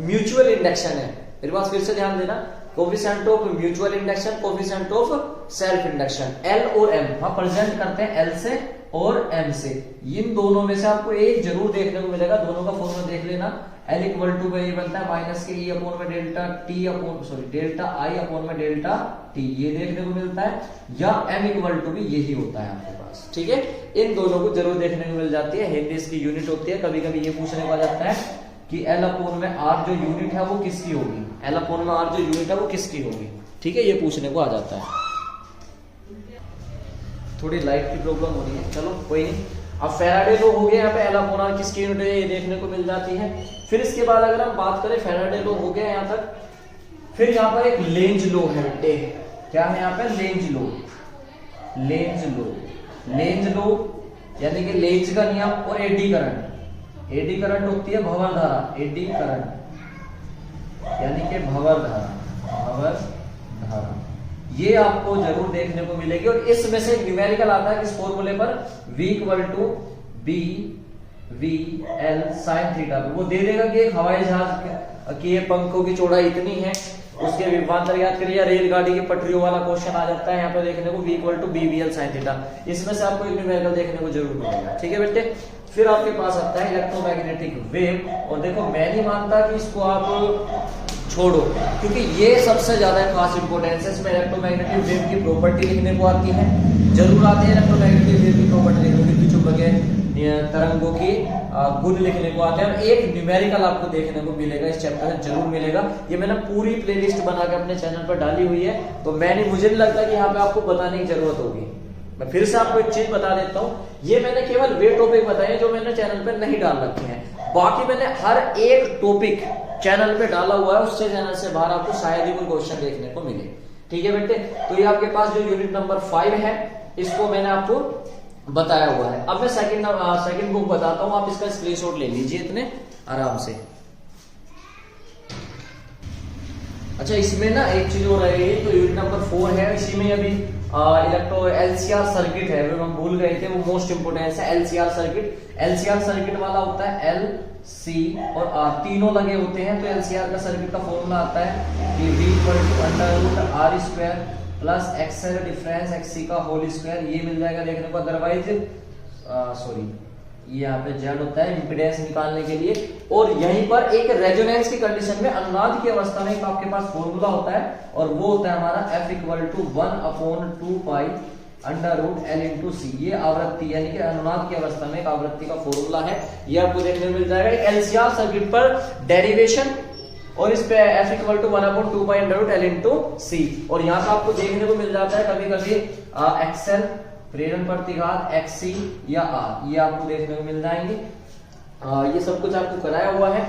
Speaker 1: म्यूचुअल इंडक्शन है। मेरे पास फिर से ध्यान देना, coefficient of mutual induction, coefficient of self induction, L और एम हम प्रेजेंट करते हैं एल से और एम से। इन दोनों में से आपको एक जरूर देखने को मिलेगा, दोनों का फॉर्मूला देख लेना। एल इक्वल टू ये बनता है माइनस के ई अपॉन में डेल्टा टी अपॉन डेल्टा आई अपॉन में डेल्टा टी, ये देखने को मिलता है, या एम इक्वल टू भी यही होता है आपके पास, ठीक है। इन दोनों को जरूर देखने को मिल जाती है। हिंदी इसकी यूनिट होती है। कभी कभी ये पूछने को आ जाता है कि एल अपॉन में आर जो यूनिट है वो किसकी होगी, एल अपॉन में आर जो यूनिट है वो किसकी होगी, ठीक है, ये पूछने को आ जाता है। थोड़ी लाइट की प्रॉब्लम हो रही है, चलो कोई नहीं। अब फैराडे लो हो गया, यहाँ पे एल अपॉन आर किसकी यूनिट है ये देखने को मिल जाती है। फिर इसके बाद अगर हम बात करें, फैराडे लो हो गया यहाँ तक, फिर यहाँ पर एक लेंज लो है बेटे। क्या है यहाँ पे, लेंज लो यानी कि लेंज का नियम और एडी करंट होती है भंवर धारा, एडी करंट यानी कि भंवर धारा, ये आपको जरूर देखने को मिलेगी। और इसमें से न्यूमेरिकल आता है किस फॉर्मूले पर, V equal to B V L sine theta. वो दे देगा कि एक हवाई जहाज की पंखों की चौड़ाई इतनी है, उसके विभवांतर याद करिए, रेलगाड़ी की पटरियों वाला क्वेश्चन आ जाता है यहाँ पे देखने को, V equal to B V L sine theta. इसमें से आपको एक न्यूमेरिकल देखने को जरूर मिलेगा, ठीक है बेटे। फिर आपके पास आता है इलेक्ट्रोमैग्नेटिक वेव, और देखो मैं नहीं मानता कि इसको आप छोड़ो, क्योंकि ये सबसे ज्यादा खास इंपोर्टेंस है। इसमें इलेक्ट्रोमैग्नेटिक वेव की प्रॉपर्टी लिखने को आती है, जरूर आती है इलेक्ट्रोमैग्नेटिक वेव की प्रॉपर्टी लिखने को, विद्युत चुंबकीय तरंगों की गुण लिखने को आते हैं। और एक न्यूमेरिकल आपको देखने को मिलेगा इस चैप्टर में, जरूर मिलेगा। ये मैंने पूरी प्लेलिस्ट बना के अपने चैनल पर डाली हुई है, तो मुझे नहीं लगता कि यहाँ पे आपको बताने की जरूरत होगी। मैं फिर से आपको एक चीज बता देता हूँ, ये मैंने केवल वे टॉपिक बताए जो मैंने चैनल पर नहीं डाल रखे हैं, बाकी मैंने हर एक टॉपिक चैनल पे डाला हुआ है, उससे चैनल से बाहर आपको शायद ही कोई क्वेश्चन देखने को मिले, ठीक है बेटे। तो ये आपके पास जो यूनिट नंबर 5 है, इसको मैंने आपको बताया हुआ है। अब मैं सेकंड बुक बताता हूं, आप इसका स्क्रीनशॉट ले लीजिए इतने आराम से। अच्छा, इसमें ना एक चीज हो रही है, तो यूनिट नंबर 4 है, इसी में अभी इलेक्ट्रो एलसीआर सर्किट है, वो हम भूल गए थे, वो मोस्ट इंपोर्टेंट है। एलसीआर सर्किट वाला होता है एल सी और आर, तीनों लगे होते हैं। तो एलसीआर का सर्किट का फॉर्मूला आता है कि V equal to under root R square plus XL difference XC का होल स्क्वायर, ये मिल जाएगा देखने को। अदरवाइज ये यहाँ पे जेड होता है इंपीडेंस निकालने के लिए। और यहीं पर एक रेजोनेंस की कंडीशन में अनुनाद की अवस्था में आपके पास फॉर्मूला होता है, और वो होता है हमारा F equal to 1/2 pi under root L into C. ये आवृत्ति यानी कि अनुनाद की अवस्था में एक आवृत्ति का फॉर्मूला है, ये आपको देखने को मिल जाएगा। एक एलसीआर सर्किट पर डेरिवेशन, और इस पे F equal to 1/2 pi under root L into C. और यहाँ पे आपको देखने को मिल जाता है कभी कभी एक्सएल प्रेरण प्रतिघात, एक्सी या आर, ये आपको देखने को मिल जाएंगे। ये सब कुछ आपको कराया हुआ है।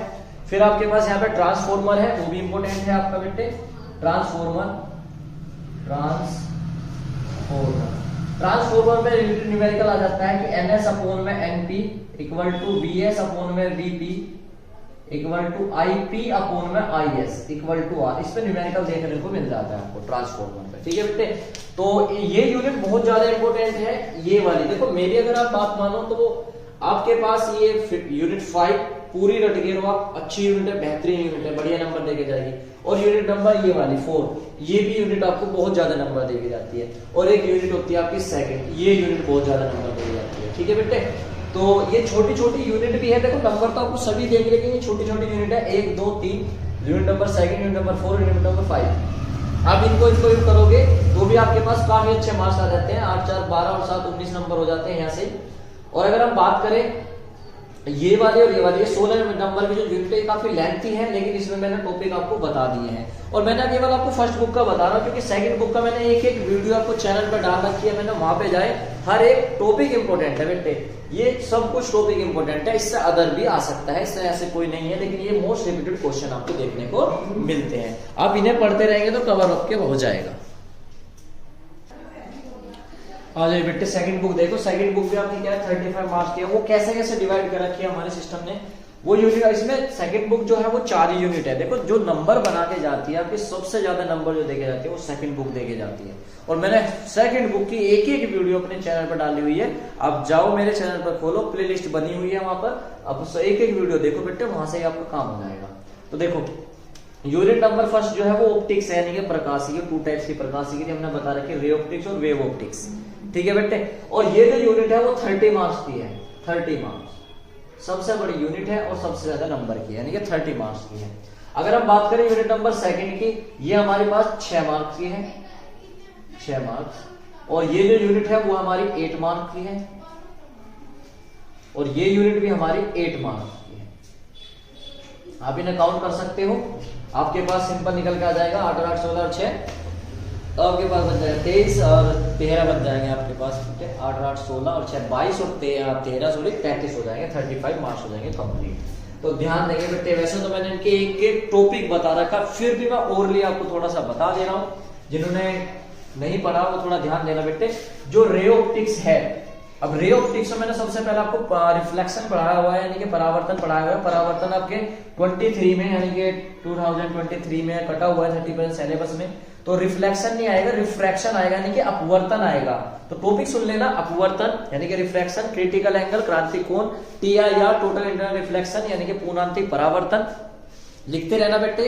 Speaker 1: फिर आपके पास यहाँ पे ट्रांसफॉर्मर है, वो भी इंपोर्टेंट है आपका बेटे। ट्रांसफॉर्मर ट्रांसफॉर्मर में न्यूमेरिकल आ जाता है कि NS अपॉन में NP equal to VS upon में VP equal to IP upon में IS इक्वल टू R। इस पे न्यूमेरिकल देखने को मिल जाता है आपको ट्रांसफॉर्मर पे, ठीक है बेटे। तो ये यूनिट बहुत ज्यादा इंपॉर्टेंट है, ये वाली। देखो मेरी अगर आप बात मानो तो आपके पास ये यूनिट 5 पूरी रट गए हो आप, अच्छी यूनिट है, बेहतरीन यूनिट है, बढ़िया नंबर देके जाएगी। और यूनिट नंबर ये वाली 4, ये भी यूनिट आपको बहुत ज्यादा नंबर देके जाती है। और एक यूनिट होती है आपकी सेकंड, ये यूनिट बहुत ज्यादा नंबर देके जाती है, ठीक है बेटे। तो ये छोटी छोटी यूनिट भी है, देखो नंबर तो आपको सभी देंगे, लेकिन ये छोटी छोटी यूनिट है, 1 2 3, unit number second, unit number 4, unit number 5। आप इनको करोगे तो भी आपके पास काफी अच्छे मार्क्स आ जाते हैं। 8 4 12 और 7 19 नंबर हो जाते हैं यहाँ से। और अगर हम बात करें ये वाली और ये वाली, 16 नंबर की जो यूनिट है काफी लेंथी है, लेकिन इसमें मैंने टॉपिक आपको बता दिए हैं। और मैंने केवल आपको फर्स्ट बुक का बता रहा हूँ, क्योंकि सेकंड बुक का मैंने एक एक वीडियो आपको चैनल पर डाल रखी है, मैंने वहां पे जाए, हर एक टॉपिक इंपॉर्टेंट है बेटे, ये सब कुछ टॉपिक इंपॉर्टेंट है। इससे अदर भी आ सकता है, इससे ऐसे कोई नहीं है, लेकिन ये मोस्ट रिपीटेड क्वेश्चन आपको देखने को मिलते हैं। आप इन्हें पढ़ते रहेंगे तो कवर अप के हो जाएगा। आ जाइए बेटे सेकंड बुक देखो। सेकंड बुक भी आपकी क्या है 35 मार्क्स की है। वो कैसे कैसे डिवाइड कर रखी है हमारे सिस्टम ने, वो यूनिट इसमें सेकंड बुक जो है वो 4 यूनिट है। देखो जो नंबर बना के जाती है आपकी, सबसे ज्यादा नंबर जो देके जाती है वो सेकंड बुक देके जाती है। और मैंने सेकंड बुक की एक एक वीडियो अपने चैनल पर डाली हुई है, आप जाओ मेरे चैनल पर खोलो, प्लेलिस्ट बनी हुई है वहां पर, आप एक एक वीडियो देखो बेटे, वहां से आपका काम हो जाएगा। तो देखो यूनिट नंबर फर्स्ट जो है वो ऑप्टिक्स है, यानी कि प्रकाशिकी, 2 टाइप्स की प्रकाशिकी थी, हमने बता रखी है, रे ऑप्टिक्स और वेव ऑप्टिक्स, ठीक है बेटे। और ये जो यूनिट है वो 30 मार्क्स की है, 30 मार्क्स सबसे बड़ी यूनिट है और सबसे ज्यादा नंबर की है, यानी कि 30 मार्क्स की है। अगर हम बात करें यूनिट नंबर सेकंड की, ये हमारे पास 6 मार्क्स की है, 6 मार्क्स। और ये जो यूनिट है वो हमारी 8 मार्क्स की है, और ये यूनिट भी हमारी 8 मार्क्स की है। आप इन्हें काउंट कर सकते हो, आपके पास सिंपल निकल के आ जाएगा 8 और 8 16 और 6, तो आपके पास बन जाएगा 23 और 13 बन जाएंगे आपके पास, 8 और 8 16 और 6 22 और 13 सॉरी 33 हो जाएंगे, 35 मार्क्स हो जाएंगे कंप्लीट। तो ध्यान देंगे बेटे, वैसे तो मैंने इनके एक एक टॉपिक बता रखा, फिर भी मैं ओरली आपको थोड़ा सा बता दे रहा हूं, जिन्होंने नहीं पढ़ा वो थोड़ा ध्यान देना बेटे। जो रे ऑप्टिक्स है, अब रे ऑप्टिक्स में मैंने सबसे पहले आपको रिफ्लेक्शन पढ़ाया हुआ है, यानी कि परावर्तन पढ़ाया हुआ है। परावर्तन आपके 23 में, यानी कि 2023 में कटा हुआ है 30% सिलेबस में। तो रिफ्लेक्शन नहीं आएगा, रिफ्रैक्शन आएगा, यानी कि अपवर्तन आएगा। तो टॉपिक सुन लेना, अपवर्तन यानी कि रिफ्रैक्शन, क्रिटिकल एंगल, क्रांतिक कोण, TIR टोटल इंटरनल रिफ्लेक्शन यानी कि पूर्णांतिक परावर्तन, लिखते रहना बेटे।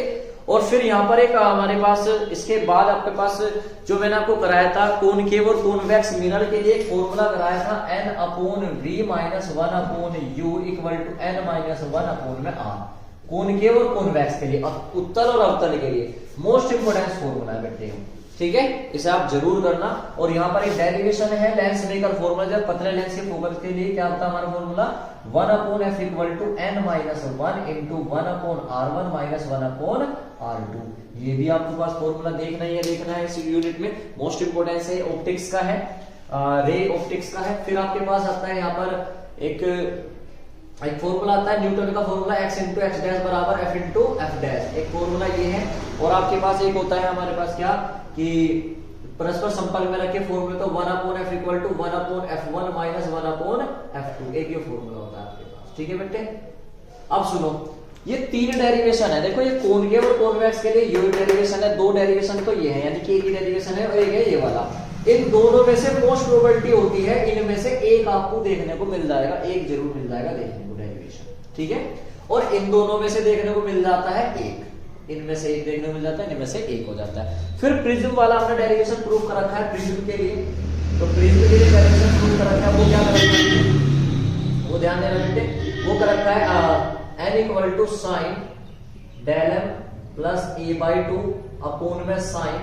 Speaker 1: और फिर यहाँ पर एक हमारे पास इसके बाद आपके पास जो मैंने आपको कराया था कॉनकेव और कॉन्वेक्स मिरर के लिए एक फॉर्मूला कराया था, N/V - 1/U = N-1/R। कॉनकेव और कॉन्वेक्स के लिए, उत्तल और अवतल के लिए मोस्ट इंपोर्टेंट फॉर्मूला है बेटे, ठीक है, इसे आप जरूर करना। और यहाँ पर एक डेरिवेशन है लेंस मेकर फॉर्मूला, जब पतले लेंस के फोकस के लिए क्या होता है हमारा formula, 1/f = N-1 × 1/R1 - 1/R2। ये भी आपके पास फॉर्मूला देखना है इस यूनिट में, मोस्ट इंपोर्टेंस है, ऑप्टिक्स का है, रे ऑप्टिक्स का है। फिर आपके पास आता है यहाँ पर एक फॉर्मूला आता है न्यूटन का formula, x × x' = f × f', एक फॉर्मूला ये है। और आपके पास एक होता है हमारे पास क्या कि परस्पर संपर्क में रखे फॉर्मूले, तो 1/f = 1/f1 - 1/f2, एक ये फॉर्मूला होता है आपके पास, ठीक है बेटे। अब सुनो, ये 3 डेरिवेशन है, देखो ये कॉनकेव और कॉन्वेक्स के लिए ये डेरिवेशन है, 2 डेरिवेशन तो ये है, यानी कि एक ही डेरिवेशन है और एक है ये वाला। इन दोनों में से मोस्ट प्रोबेबिलिटी होती है इनमें से एक आपको देखने को मिल जाएगा, एक जरूर मिल जाएगा देखने को डेरिवेशन, ठीक है। और इन दोनों में से देखने को मिल जाता है एक, इनमें से एक देखने को मिल जाता है, इनमें से एक हो जाता है। फिर प्रिज्म वाला हमने डेरिवेशन प्रूव कर रखा है प्रिज्म के लिए, तो प्रिज्म के लिए डेरिवेशन प्रूव कर रखा है, वो क्या कर रखा है, वो ध्यान देना बेटे, वो कर रखा है N = sin del m + a/2 upon में sin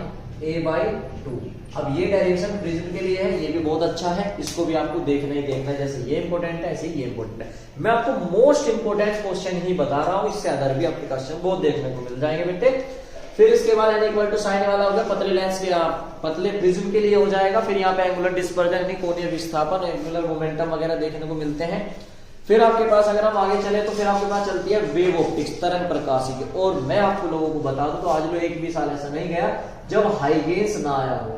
Speaker 1: a/2। अब ये डेरिवेशन प्रिज्म के लिए है, ये भी बहुत अच्छा है, इसको भी आपको देखना ही देखना है, जैसे ये इंपॉर्टेंट है ऐसे ये इंपॉर्टेंट है। मैं आपको मोस्ट इंपॉर्टेंट क्वेश्चन ही बता रहा हूं, इससे अदर भी आपके क्वेश्चन बहुत देखने को मिल जाएंगे बेटे। फिर इसके बाद N = sin वाला होगा पतले लेंस के, पतले प्रिज्म के लिए हो जाएगा। फिर यहाँ पे एंगुलर डिस्पर्जन यानी कोणीय विस्थापन, एंगुलर मोमेंटम वगैरह देखने को मिलते हैं। फिर आपके पास अगर हम आगे चले तो फिर आपके पास चलती है वेव ऑप्टिक्स, तरंग प्रकाशी की। और मैं आपको लोगों को बता दूं तो आज लो एक भी साल ऐसा नहीं गया जब हाइगेन्स ना आया हो।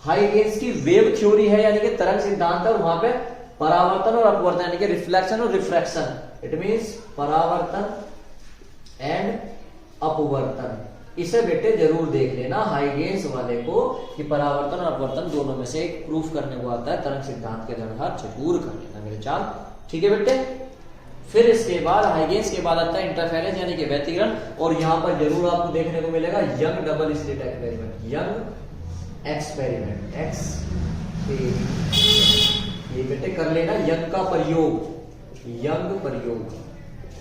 Speaker 1: हाइगेन्स की वेव थ्योरी है यानी कि तरंग सिद्धांत है, और वहां पे परावर्तन और अपवर्तन यानी कि रिफ्लेक्शन और रिफ्रैक्शन, इट मींस परावर्तन एंड अपवर्तन। इसे बेटे जरूर देख लेना हाइगेन्स वाले को कि परावर्तन और अपवर्तन दोनों में से एक प्रूफ करने को आता है तरंग सिद्धांत के आधार जरूर कर लेना मेरे चाल, ठीक है बेटे। फिर इसके बाद हाइगेन्स के बाद आता है इंटरफेरेंस यानी कि व्यतिकरण, और यहां पर जरूर आपको देखने को मिलेगा young double slit experiment, young experiment, ये बेटे कर लेना यंग का प्रयोग,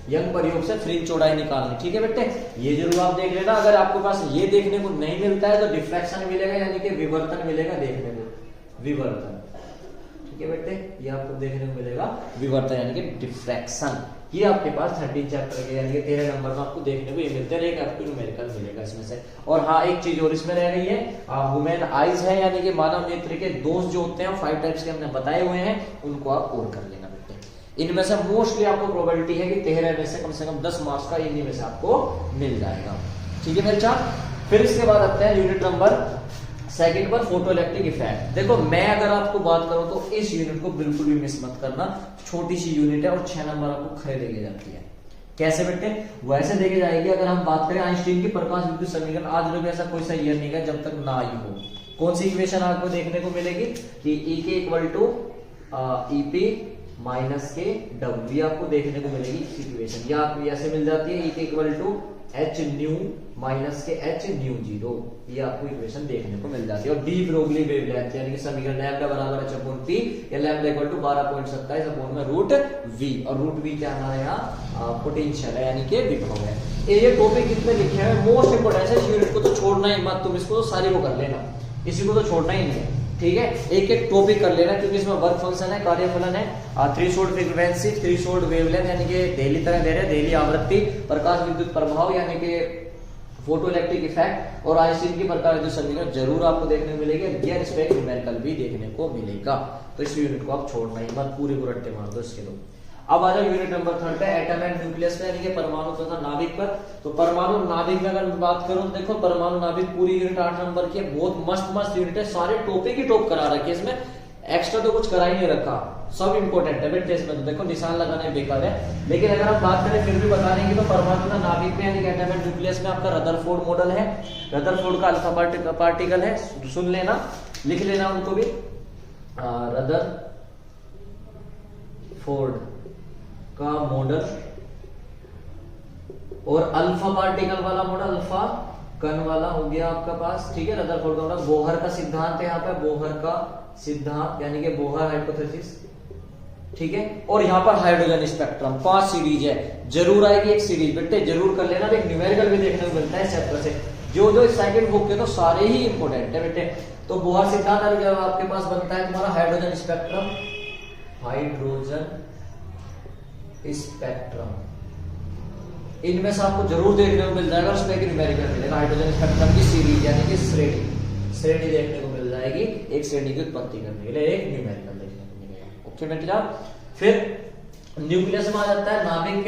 Speaker 1: यंग प्रयोग से फ्रिंज चौड़ाई निकालनी, ठीक है बेटे। ये जरूर आप देख लेना। अगर आपके पास ये देखने को नहीं मिलता है तो डिफ्रैक्शन मिलेगा यानी कि विवर्तन मिलेगा देखने को, विवर्तन, ठीक है बेटे। ये आपको देखने को मिलेगा विवर्तन यानी कि डिफ्रैक्शन। ये आपके पास 13 चैप्टर के यानी कि 13 नंबर में आपको देखने को ये मिलते हैं, एक आपको न्यूमेरिकल मिलेगा इसमें से। और हाँ एक चीज और इसमें रह गई है, ह्यूमन आईज है यानी कि मानव नेत्र के दोष जो होते हैं 5 टाइप्स के हमने बताए हुए हैं, उनको आप और कर लेना। इनमें से मोस्टली आपको प्रोबेबिलिटी है कि 13 में से कम 10 मार्क्स का इन्हीं में से आपको मिल जाएगा, ठीक है मेरे चार। फिर इसके बाद आते हैं यूनिट नंबर सेकंड पर, फोटो इलेक्ट्रिक इफेक्ट। देखो मैं अगर आपको बात करूं तो इस यूनिट को बिल्कुल भी मिस मत करना, छोटी सी यूनिट है और 6 नंबर आपको खड़े देके जाती है। कैसे बेटे? वैसे देके जाएगी अगर हम बात करें आइंस्टीन की प्रकाश विद्युत समीकरण, आज लोग ऐसा कोई सा ईयर नहीं है जब तक ना आई हो। कौन सी इक्वेशन आपको देखने को मिलेगी कि ई K equal to EP minus के डब्ल्यू, आपको देखने को मिलेगी इक्वेशन। या आपको ऐसे मिल जाती है E K equal to H nu minus K H nu zero, ये आपको इक्वेशन देखने को मिल जाती है। और डी ब्रोगली वेवलेंथ यानी कि समीकरण लैम्डा बराबर h अपॉन p या लैम्डा इक्वल टू 12.27 अपॉन में रूट v, और रूट v क्या हमारे यहाँ पोटेंशियल है यानी कि विभव है। ये टॉपिक कितने लिखे हैं मोस्ट इंपोर्टेंट है, इस यूनिट को तो छोड़ना ही मत, तुम इसको तो सारी को कर लेना, इसी को तो छोड़ना ही नहीं है, ठीक है। एक एक टॉपिक कर लेना क्योंकि इसमें वर्क फंक्शन है, कार्यफलन है, थ्रेशोल्ड फ्रीक्वेंसी, थ्रेशोल्ड वेवलेंथ यानी कि देहली तरंग दैर्ध्य, देहली आवृत्ति, प्रकाश विद्युत प्रभाव यानी कि फोटो इलेक्ट्रिक इफेक्ट, और आइंस्टीन की प्रकाश विद्युत समीकरण जरूर आपको देखने को मिलेगी। गियर स्पेक न्यूमेरिकल भी देखने को मिलेगा, तो इस यूनिट को आप छोड़ना ही मत, पूरे को रट्टे मार दो इसके दो। अब आ जाओ यूनिट नंबर 3 पे, एटम एंड न्यूक्लियस पे यानी कि परमाणु तथा नाभिक पर। तो परमाणु नाभिक में अगर मैं बात करूं, देखो परमाणु नाभिक पूरी यूनिट 8 नंबर की है, बहुत मस्त मस्त यूनिट है, सारे टॉपिक ही टॉप करा रखे हैं, इसमें एक्स्ट्रा तो कुछ करा ही नहीं रखा, सब इंपॉर्टेंट है बेटे इसमें। तो देखो निशान लगाने बेकार है, लेकिन अगर हम बात करें फिर भी बता देंगे तो परमाणु तथा नाभिक में यानी कि एटम एंड न्यूक्लियस में आपका रदरफोर्ड मॉडल है, रदरफोर्ड का अल्फा पार्टिकल है, सुन लेना, लिख लेना उनको भी, रदरफोर्ड का मॉडल, और अल्फा पार्टिकल वाला मॉडल अल्फा कण वाला हो गया आपका पास, ठीक है। रदरफोर्ड का मॉडल, बोहर का सिद्धांत है यहाँ पे, बोहर का सिद्धांत यानी कि बोहर हाइपोथेसिस, ठीक है। और यहाँ पर हाइड्रोजन स्पेक्ट्रम 5 सीरीज है, जरूर आएगी एक सीरीज बेटे, जरूर कर लेना। एक न्यूमेरिकल भी देखने को मिलता है इस चैप्टर से, जो सेकंड बुक के तो सारे ही इंपोर्टेंट है बेटे। तो बोहर सिद्धांत आपके पास बनता है तुम्हारा हाइड्रोजन स्पेक्ट्रम, हाइड्रोजन स्पेक्ट्रम, इनमें से आपको जरूर देखने को मिल जाएगा, उसमें एक न्यूमेरिकल मिलेगा, हाइड्रोजन स्पेक्ट्रम की सीरीज यानी कि श्रेणी देखने को मिल जाएगी, एक श्रेणी की उत्पत्ति करने के लिए एक न्यूमेरिकल देखने को मिलेगा, ओके बेटा। फिर न्यूक्लियस में आ जाता है नाभिक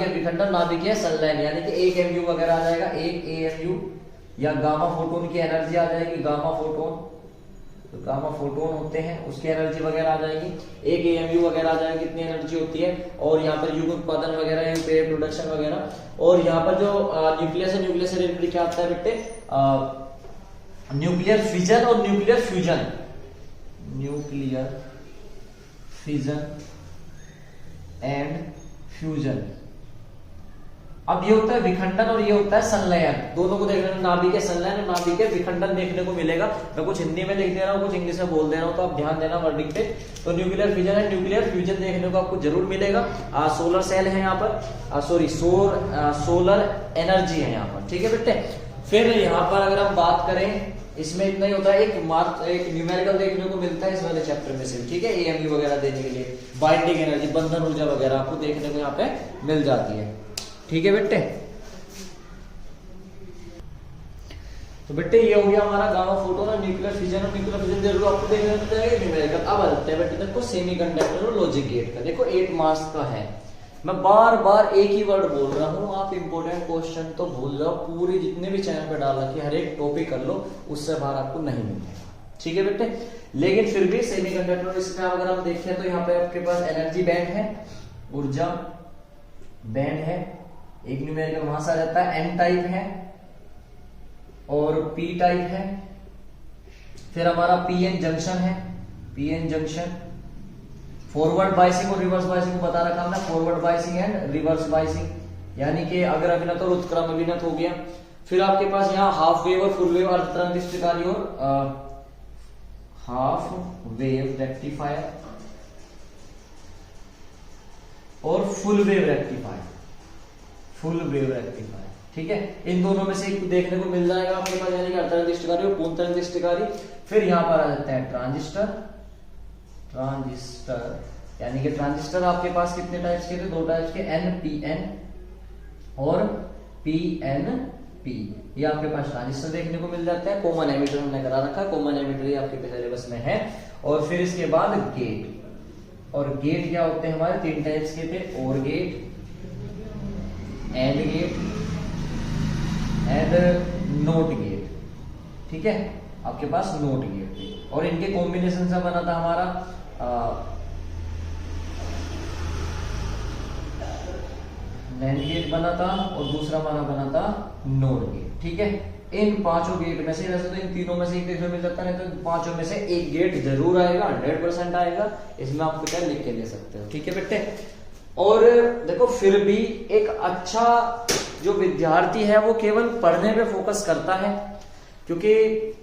Speaker 1: है विखंडन, नाभिक है संलयन यानी कि एक एमयू वगैरह आ जाएगा, एक एएमयू या गामा फोटोन की एनर्जी आ जाएगी, गामा फोटोन, तो गामा फोटोन होते हैं उसकी एनर्जी वगैरह आ जाएगी, एक एएमयू वगैरह आ जाएगी, कितनी एनर्जी होती है, और यहाँ पर युग उत्पादन वगैरह, प्रोडक्शन वगैरह। और यहाँ पर जो न्यूक्लियस है, न्यूक्लियस से रिलेटेड क्या आता है बेटे, न्यूक्लियर फिजन और nuclear fusion, nuclear fission and fusion. अब ये होता है विखंडन और ये होता है संलयन, दोनों को देखने में नाभिक के संलयन और नाभिक के विखंडन देखने को मिलेगा। मैं कुछ हिंदी में लिख दे रहा हूँ, कुछ इंग्लिश में बोल दे रहा हूँ, तो आप ध्यान देना वर्डिंग पे। तो न्यूक्लियर फिजन है, न्यूक्लियर फ्यूजन देखने को आपको जरूर मिलेगा। सोलर सेल है यहाँ पर, सोलर एनर्जी है यहाँ पर, ठीक है बेटे। फिर यहाँ पर अगर हम बात करें, इसमें इतना ही होता है, एक न्यूमेरिकल देखने को मिलता है इस वाले चैप्टर में से, ठीक है, एएमयू वगैरह देने के लिए, बाइंडिंग एनर्जी, बंधन ऊर्जा वगैरह आपको देखने को यहाँ पे मिल जाती है, ठीक है बेटे। तो बेटे ये हो गया हमारा गामा फोटोन और न्यूक्लियर फिजन। और न्यूक्लियर फिजन जरूर आपको देखने को मिलेगा न्यूमेरिकल। अब आ जाते हैं बेटे देखो सेमीकंडक्टर और लॉजिक गेट का। देखो 8 मार्क्स का है। मैं बार बार एक ही वर्ड बोल रहा हूँ, आप इंपोर्टेंट क्वेश्चन तो भूल जाओ। पूरी जितने भी चैनल पे डाल रखी हर एक टॉपिक कर लो, उससे बाहर आपको नहीं मिलेगा, ठीक है बेटे। लेकिन फिर भी सेमीकंडक्टर इसमें अगर हम देखें तो यहाँ पे आपके पास एनर्जी बैंड है, ऊर्जा बैंड है, एक न्यूमेरिकल वहां से आ जाता है, एन टाइप है और पी टाइप है। फिर हमारा पीएन जंक्शन है, पीएन जंक्शन। फॉरवर्ड बाइसिंग और रिवर्स बाइसिंग को बता रखा हमने, forward biasing and reverse biasing, यानी कि अगर अभिनत और उत्क्रम अभिनत हो गया। फिर आपके पास यहाँ हाफ वेव और फुल वेव अर्धतरंगिष्टकारी और हाफ वेव रेक्टिफायर और full wave rectifier, full wave rectifier, ठीक है। इन दोनों में से एक देखने को मिल जाएगा आपके पास, यानी कि अर्धतरंगिष्टकारी और पूर्ण तरंगिष्टकारी। फिर यहां पर आ जाता है ट्रांजिस्टर, ट्रांजिस्टर यानी कि ट्रांजिस्टर आपके पास कितने टाइप्स के थे, 2 टाइप्स के, एनपीएन और पीएनपी। ये आपके पास ट्रांजिस्टर देखने को मिल जाता है। कॉमन एमिटर हमने करा रखा है, कॉमन एमिटर आपके सिलेबस में है। और फिर इसके बाद गेट, और गेट क्या होते हैं हमारे 3 टाइप्स के थे, or gate, and gate and not gate, ठीक है। आपके पास नोट गेट थे और इनके कॉम्बिनेशन से बना था हमारा नैंड गेट बना था और दूसरा हमारा बना था नोट गेट, ठीक है। इन 5 गेट में से, वैसे तो इन तीनों में से एक देखने मिल जाता है, तो 5 में से एक गेट जरूर आएगा, 100% आएगा। इसमें आप क्या लिख के ले सकते हो, ठीक है बेटे। और देखो फिर भी एक अच्छा जो विद्यार्थी है वो केवल पढ़ने पे फोकस करता है, क्योंकि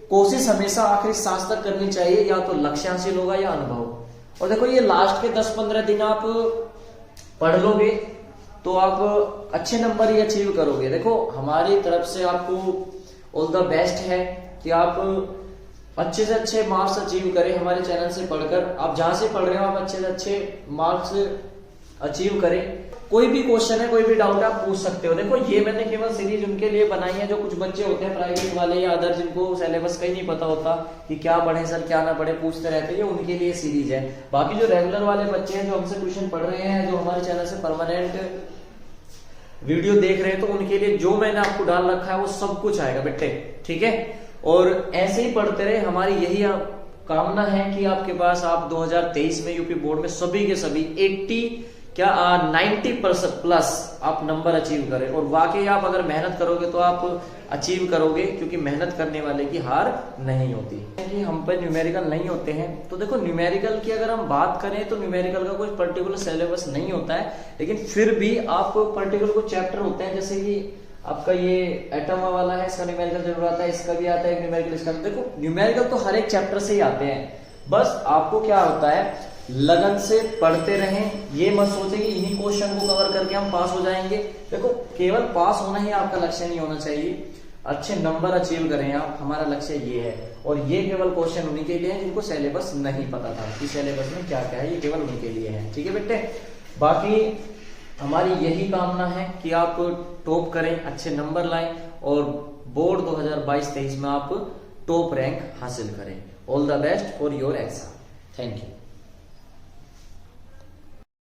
Speaker 1: कोशिश हमेशा आखिरी सांस तक करनी चाहिए, या तो लक्ष्य हासिल होगा या अनुभव। और देखो ये लास्ट के 10-15 दिन आप पढ़ लोगे तो आप अच्छे नंबर ही अचीव करोगे। देखो हमारी तरफ से आपको ऑल द बेस्ट है कि आप अच्छे से अच्छे मार्क्स अचीव करें हमारे चैनल से पढ़कर। आप जहां से पढ़ रहे हो आप अच्छे से अच्छे मार्क्स अचीव करें। कोई भी क्वेश्चन है, कोई भी डाउट है, आप पूछ सकते हो। देखो ये मैंने केवल सीरीज उनके लिए बनाई है जो कुछ बच्चे होते हैं प्राइवेट वाले या अदर, जिनको सिलेबस का ही नहीं पता होता कि क्या पढ़े सर क्या ना पढ़े, पूछते रहते हैं, उनके लिए सीरीज है। बाकी जो रेगुलर वाले बच्चे हैं जो हमसे ट्यूशन पढ़ रहे हैं, जो हमारे चैनल से परमानेंट वीडियो देख रहे हैं, तो उनके लिए जो मैंने आपको डाल रखा है वो सब कुछ आएगा बेटे, ठीक है। और ऐसे ही पढ़ते रहे, हमारी यही कामना है कि आपके पास आप 2023 में यूपी बोर्ड में सभी के सभी 90% प्लस आप नंबर अचीव करें। और वाकई आप अगर मेहनत करोगे तो आप अचीव करोगे, क्योंकि मेहनत करने वाले की हार नहीं होती। कि हम पे न्यूमेरिकल नहीं होते हैं, तो देखो न्यूमेरिकल की अगर हम बात करें तो न्यूमेरिकल का कोई पर्टिकुलर सिलेबस नहीं होता है, लेकिन फिर भी आप पर्टिकुलर कुछ चैप्टर होते हैं, जैसे कि आपका ये एटम वाला है, इसका न्यूमेरिकल जरूर आता है, इसका भी आता है न्यूमेरिकल, इसका। देखो न्यूमेरिकल तो हर एक चैप्टर से ही आते हैं, बस आपको क्या होता है लगन से पढ़ते रहें। ये मत सोचे कि इन्हीं क्वेश्चन को कवर करके हम पास हो जाएंगे। देखो केवल पास होना ही आपका लक्ष्य नहीं होना चाहिए, अच्छे नंबर अचीव करें आप, हमारा लक्ष्य ये है। और ये केवल क्वेश्चन उन्हीं के लिए है जिनको सिलेबस नहीं पता था कि सिलेबस में क्या क्या है, ये केवल उन्हीं के लिए है, ठीक है बेटे। बाकी हमारी यही कामना है कि आप टॉप करें, अच्छे नंबर लाएं और बोर्ड 2022-23 में आप टॉप रैंक हासिल करें। All the best for your exam. Thank you.